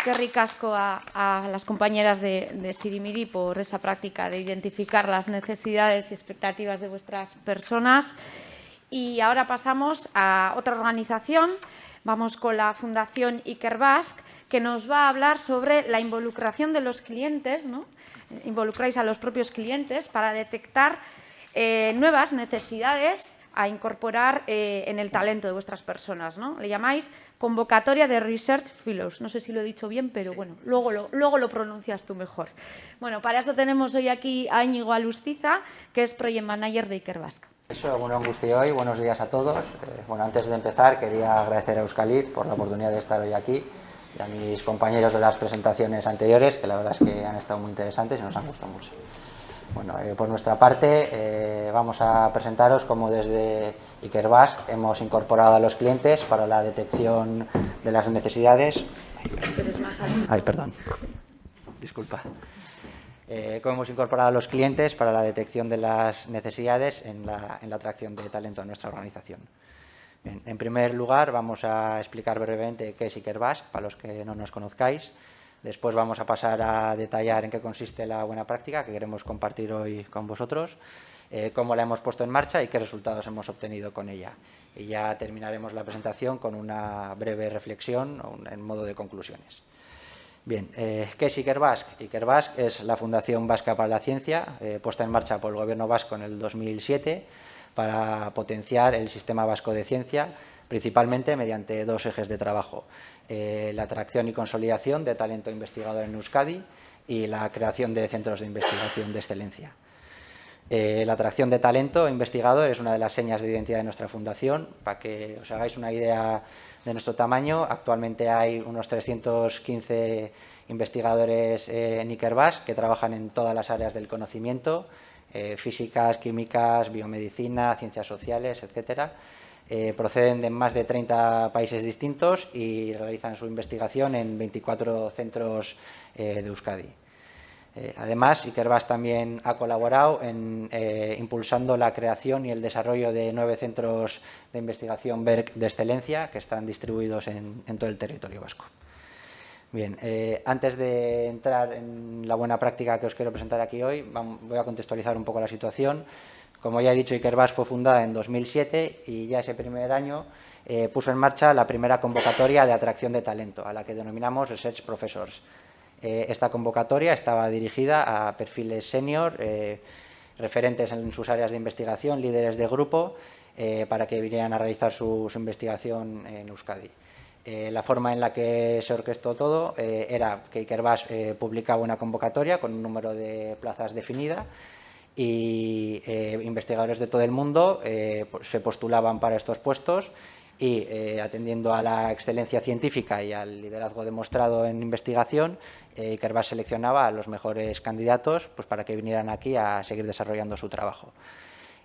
eskerrik asko a las compañeras de Sirimiri por esa práctica de identificar las necesidades y expectativas de vuestras personas. Y ahora pasamos a otra organización. Vamos con la Fundación Ikerbasque, que nos va a hablar sobre la involucración de los clientes, ¿no? Involucráis a los propios clientes para detectar nuevas necesidades a incorporar en el talento de vuestras personas, ¿no? Le llamáis Convocatoria de Research Fellows. No sé si lo he dicho bien, pero bueno, luego lo pronuncias tú mejor. Bueno, para eso tenemos hoy aquí a Íñigo Alustiza, que es Project Manager de Ikerbasque. Eso, bueno, hoy, buenos días a todos. Bueno, antes de empezar quería agradecer a Euskalit por la oportunidad de estar hoy aquí y a mis compañeros de las presentaciones anteriores, que la verdad es que han estado muy interesantes y nos han gustado mucho. Bueno, por nuestra parte vamos a presentaros cómo desde Ikerbasque hemos incorporado a los clientes para la detección de las necesidades. Ay, perdón. Disculpa. Cómo hemos incorporado a los clientes para la detección de las necesidades en la atracción de talento a nuestra organización. Bien, en primer lugar, vamos a explicar brevemente qué es Ikerbasque, para los que no nos conozcáis. Después vamos a pasar a detallar en qué consiste la buena práctica que queremos compartir hoy con vosotros, cómo la hemos puesto en marcha y qué resultados hemos obtenido con ella. Y ya terminaremos la presentación con una breve reflexión en modo de conclusiones. Bien, ¿qué es Ikerbasque? Ikerbasque es la Fundación Vasca para la Ciencia, puesta en marcha por el Gobierno vasco en el 2007 para potenciar el sistema vasco de ciencia, principalmente mediante dos ejes de trabajo: la atracción y consolidación de talento investigador en Euskadi y la creación de centros de investigación de excelencia. La atracción de talento investigador es una de las señas de identidad de nuestra fundación. Para que os hagáis una idea de nuestro tamaño, actualmente hay unos 315 investigadores en Ikerbasque que trabajan en todas las áreas del conocimiento, físicas, químicas, biomedicina, ciencias sociales, etcétera. Proceden de más de 30 países distintos y realizan su investigación en 24 centros de Euskadi. Además, Ikerbasque también ha colaborado en impulsando la creación y el desarrollo de 9 centros de investigación BERC de excelencia que están distribuidos en todo el territorio vasco. Bien, antes de entrar en la buena práctica que os quiero presentar aquí hoy, voy a contextualizar un poco la situación. Como ya he dicho, Ikerbasque fue fundada en 2007 y ya ese primer año puso en marcha la primera convocatoria de atracción de talento, a la que denominamos Research Professors. Esta convocatoria estaba dirigida a perfiles senior, referentes en sus áreas de investigación, líderes de grupo, para que vinieran a realizar su investigación en Euskadi. La forma en la que se orquestó todo era que Ikerbasque publicaba una convocatoria con un número de plazas definida y investigadores de todo el mundo se postulaban para estos puestos y atendiendo a la excelencia científica y al liderazgo demostrado en investigación, Ikerbasque seleccionaba a los mejores candidatos pues, para que vinieran aquí a seguir desarrollando su trabajo.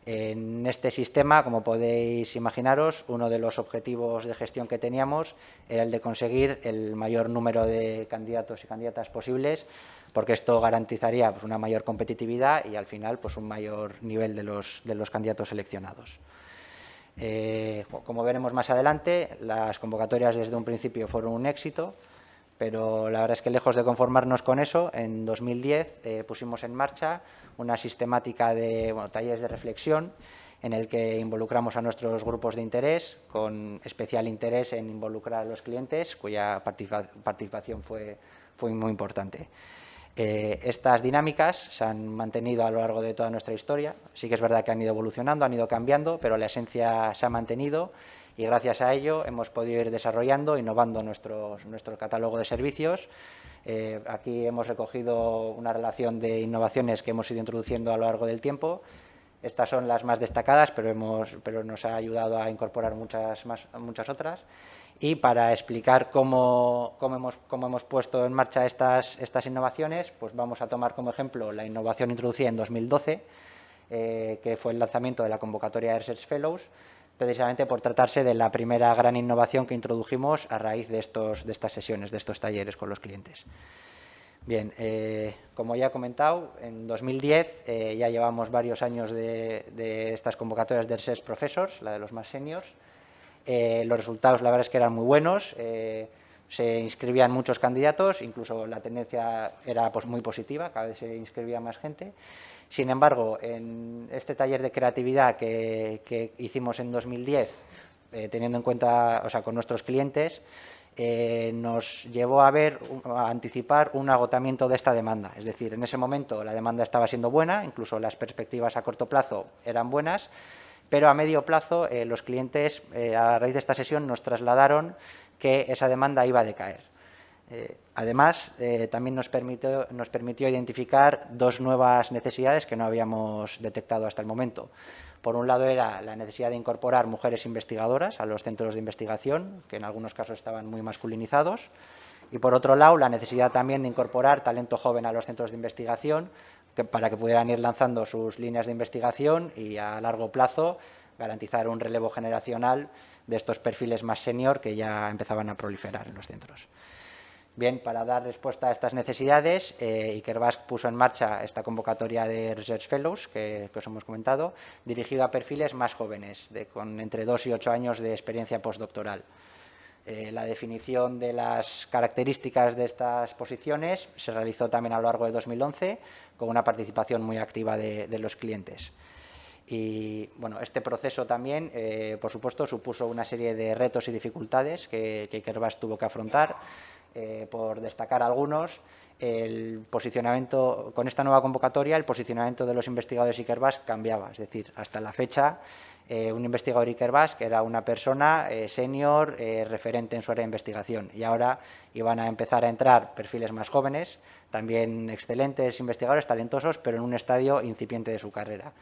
En este sistema, como podéis imaginaros, uno de los objetivos de gestión que teníamos era el de conseguir el mayor número de candidatos y candidatas posibles, porque esto garantizaría pues, una mayor competitividad y al final pues, un mayor nivel de los candidatos seleccionados. Como veremos más adelante, las convocatorias desde un principio fueron un éxito, pero la verdad es que lejos de conformarnos con eso, en 2010 pusimos en marcha una sistemática de talleres de reflexión en el que involucramos a nuestros grupos de interés, con especial interés en involucrar a los clientes, cuya participación fue muy importante. Estas dinámicas se han mantenido a lo largo de toda nuestra historia. Sí que es verdad que han ido evolucionando, han ido cambiando, pero la esencia se ha mantenido y gracias a ello hemos podido ir desarrollando, innovando nuestro catálogo de servicios. Aquí hemos recogido una relación de innovaciones que hemos ido introduciendo a lo largo del tiempo. Estas son las más destacadas, pero nos ha ayudado a incorporar muchas otras. Y para explicar cómo hemos puesto en marcha estas innovaciones, pues vamos a tomar como ejemplo la innovación introducida en 2012, que fue el lanzamiento de la convocatoria de Research Fellows, precisamente por tratarse de la primera gran innovación que introdujimos a raíz de estas sesiones, de estos talleres con los clientes. Bien, como ya he comentado, en 2010 ya llevamos varios años de estas convocatorias de Research Professors, la de los más seniors. Los resultados, la verdad es que eran muy buenos. se inscribían muchos candidatos, incluso la tendencia era pues, muy positiva, cada vez se inscribía más gente. Sin embargo, en este taller de creatividad que hicimos en 2010, teniendo en cuenta, o sea, con nuestros clientes, nos llevó a anticipar un agotamiento de esta demanda. Es decir, en ese momento la demanda estaba siendo buena, incluso las perspectivas a corto plazo eran buenas, pero a medio plazo los clientes, a raíz de esta sesión, nos trasladaron que esa demanda iba a decaer. Además, también nos permitió identificar dos nuevas necesidades que no habíamos detectado hasta el momento. Por un lado era la necesidad de incorporar mujeres investigadoras a los centros de investigación, que en algunos casos estaban muy masculinizados, y por otro lado la necesidad también de incorporar talento joven a los centros de investigación para que pudieran ir lanzando sus líneas de investigación y a largo plazo garantizar un relevo generacional de estos perfiles más senior que ya empezaban a proliferar en los centros. Bien, para dar respuesta a estas necesidades, Ikerbasque puso en marcha esta convocatoria de Research Fellows que os hemos comentado, dirigido a perfiles más jóvenes, con entre 2 y 8 años de experiencia postdoctoral. La definición de las características de estas posiciones se realizó también a lo largo de 2011 con una participación muy activa de los clientes. Y bueno, este proceso también, por supuesto, supuso una serie de retos y dificultades que Ikerbasque tuvo que afrontar. Por destacar algunos, el posicionamiento con esta nueva convocatoria, el posicionamiento de los investigadores Ikerbasque cambiaba. Es decir, hasta la fecha, un investigador Ikerbasque era una persona senior, referente en su área de investigación, y ahora iban a empezar a entrar perfiles más jóvenes, también excelentes investigadores, talentosos, pero en un estadio incipiente de su carrera.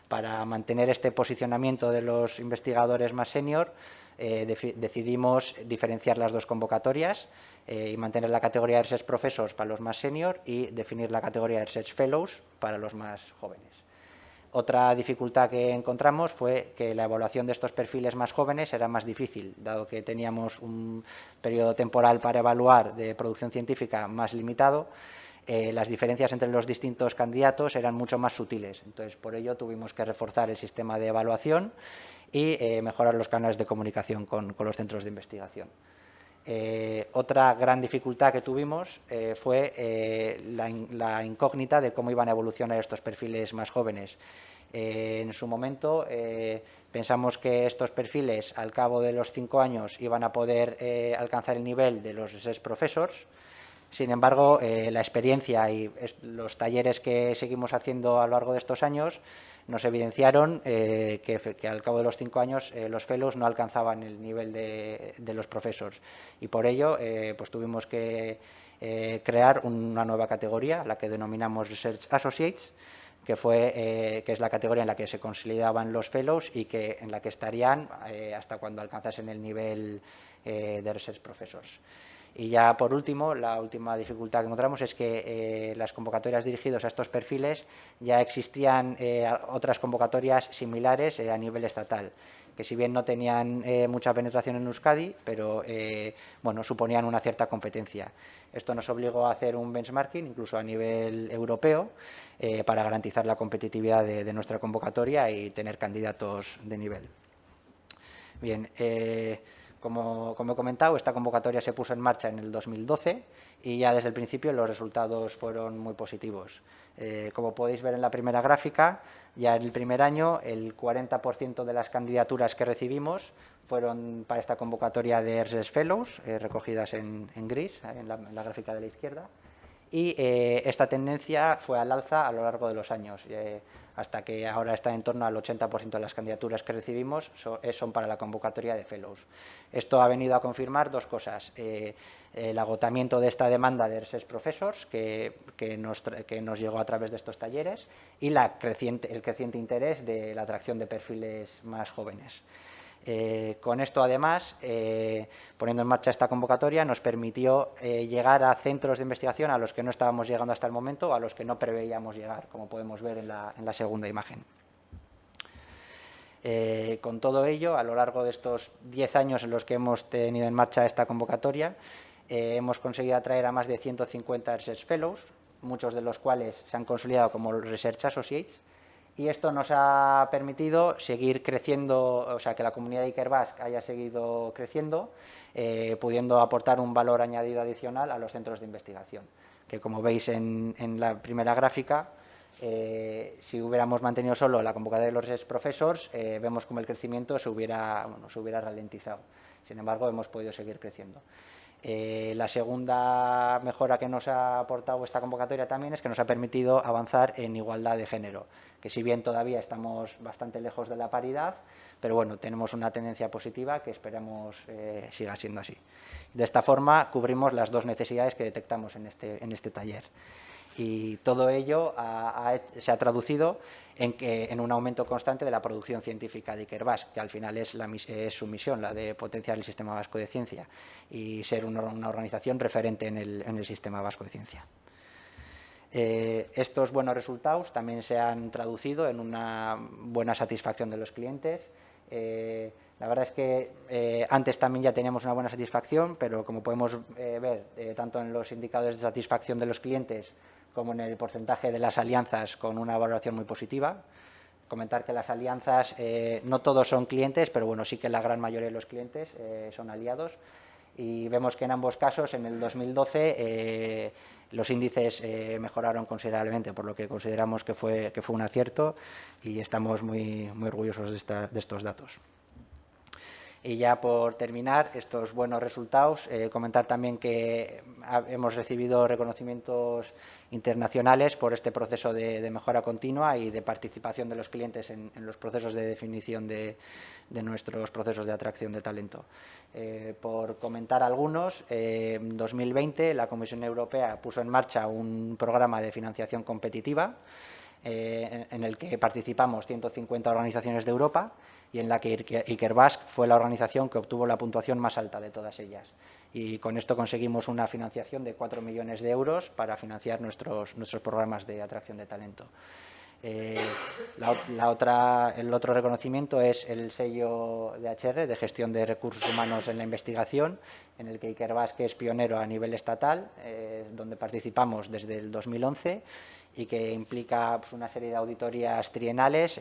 Para mantener este posicionamiento de los investigadores más senior, decidimos diferenciar las dos convocatorias y mantener la categoría de Research Professors para los más senior y definir la categoría de Research Fellows para los más jóvenes. Otra dificultad que encontramos fue que la evaluación de estos perfiles más jóvenes era más difícil, dado que teníamos un periodo temporal para evaluar de producción científica más limitado. Las diferencias entre los distintos candidatos eran mucho más sutiles. Entonces, por ello tuvimos que reforzar el sistema de evaluación y mejorar los canales de comunicación con los centros de investigación. Otra gran dificultad que tuvimos fue la incógnita de cómo iban a evolucionar estos perfiles más jóvenes. En su momento pensamos que estos perfiles, al cabo de los 5 años, iban a poder alcanzar el nivel de los Research Professors. Sin embargo, la experiencia y los talleres que seguimos haciendo a lo largo de estos años nos evidenciaron que al cabo de los 5 años los fellows no alcanzaban el nivel de los professors, y por ello pues tuvimos que crear una nueva categoría, la que denominamos Research Associates, que es la categoría en la que se consolidaban los fellows y en la que estarían hasta cuando alcanzasen el nivel de Research Professors. Y ya por último, la última dificultad que encontramos es que las convocatorias dirigidas a estos perfiles ya existían otras convocatorias similares a nivel estatal, que si bien no tenían mucha penetración en Euskadi, pero bueno, suponían una cierta competencia. Esto nos obligó a hacer un benchmarking, incluso a nivel europeo, para garantizar la competitividad de nuestra convocatoria y tener candidatos de nivel. Bien, como he comentado, esta convocatoria se puso en marcha en el 2012 y ya desde el principio los resultados fueron muy positivos. Como podéis ver en la primera gráfica, ya en el primer año el 40% de las candidaturas que recibimos fueron para esta convocatoria de Research Fellows, recogidas en gris, en la gráfica de la izquierda, y esta tendencia fue al alza a lo largo de los años, hasta que ahora está en torno al 80% de las candidaturas que recibimos son para la convocatoria de Fellows. Esto ha venido a confirmar dos cosas: el agotamiento de esta demanda de Research Professors que nos llegó a través de estos talleres, y el creciente interés de la atracción de perfiles más jóvenes. Con esto, además, poniendo en marcha esta convocatoria, nos permitió llegar a centros de investigación a los que no estábamos llegando hasta el momento, o a los que no preveíamos llegar, como podemos ver en la segunda imagen. Con todo ello, a lo largo de estos 10 años en los que hemos tenido en marcha esta convocatoria, hemos conseguido atraer a más de 150 Research Fellows, muchos de los cuales se han consolidado como Research Associates, Y esto nos ha permitido seguir creciendo, o sea, que la comunidad de Ikerbasque haya seguido creciendo, pudiendo aportar un valor añadido adicional a los centros de investigación, que como veis en la primera gráfica, si hubiéramos mantenido solo la convocatoria de los Research Professors, vemos como el crecimiento se hubiera ralentizado. Sin embargo, hemos podido seguir creciendo. La segunda mejora que nos ha aportado esta convocatoria también es que nos ha permitido avanzar en igualdad de género, que si bien todavía estamos bastante lejos de la paridad, pero bueno, tenemos una tendencia positiva que esperamos siga siendo así. De esta forma cubrimos las dos necesidades que detectamos en este taller. Y todo ello se ha traducido en un aumento constante de la producción científica de Ikerbasque, que al final es su misión, la de potenciar el sistema vasco de ciencia y ser una organización referente en el sistema vasco de ciencia. Estos buenos resultados también se han traducido en una buena satisfacción de los clientes. La verdad es que antes también ya teníamos una buena satisfacción, pero como podemos ver, tanto en los indicadores de satisfacción de los clientes como en el porcentaje de las alianzas, con una valoración muy positiva. Comentar que las alianzas, no todos son clientes, pero bueno, sí que la gran mayoría de los clientes son aliados. Y vemos que en ambos casos, en el 2012, los índices mejoraron considerablemente, por lo que consideramos que fue un acierto y estamos muy orgullosos de estos datos. Y ya por terminar estos buenos resultados, comentar también que hemos recibido reconocimientos internacionales por este proceso de mejora continua y de participación de los clientes en los procesos de definición de nuestros procesos de atracción de talento. Por comentar algunos, en 2020 la Comisión Europea puso en marcha un programa de financiación competitiva en el que participamos 150 organizaciones de Europa y en la que Ikerbasque fue la organización que obtuvo la puntuación más alta de todas ellas. Y con esto conseguimos una financiación de 4 millones de euros para financiar nuestros programas de atracción de talento. El otro reconocimiento es el sello DHR, de gestión de recursos humanos en la investigación, en el que Ikerbasque es pionero a nivel estatal, donde participamos desde el 2011 y que implica pues, una serie de auditorías trienales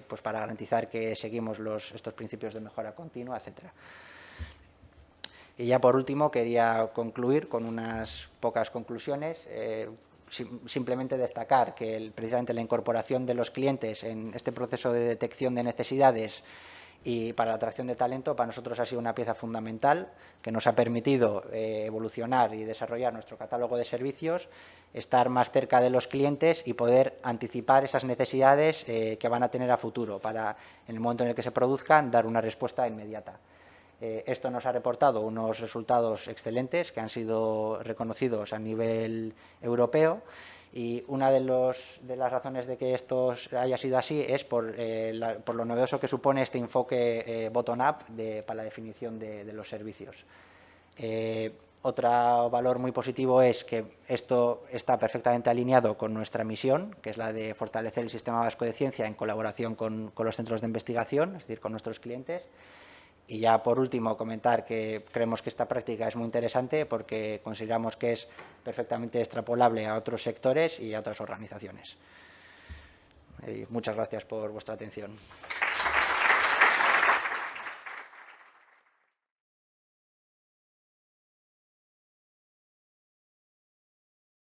pues, para garantizar que seguimos estos principios de mejora continua, etcétera. Y ya por último quería concluir con unas pocas conclusiones. Simplemente destacar que precisamente la incorporación de los clientes en este proceso de detección de necesidades y para la atracción de talento para nosotros ha sido una pieza fundamental que nos ha permitido evolucionar y desarrollar nuestro catálogo de servicios, estar más cerca de los clientes y poder anticipar esas necesidades que van a tener a futuro para, en el momento en el que se produzcan, dar una respuesta inmediata. Esto nos ha reportado unos resultados excelentes que han sido reconocidos a nivel europeo y una de las razones de que esto haya sido así es por lo novedoso que supone este enfoque bottom-up para la definición de los servicios. Otro valor muy positivo es que esto está perfectamente alineado con nuestra misión, que es la de fortalecer el sistema vasco de ciencia en colaboración con los centros de investigación, es decir, con nuestros clientes. Y ya por último comentar que creemos que esta práctica es muy interesante porque consideramos que es perfectamente extrapolable a otros sectores y a otras organizaciones. Y muchas gracias por vuestra atención.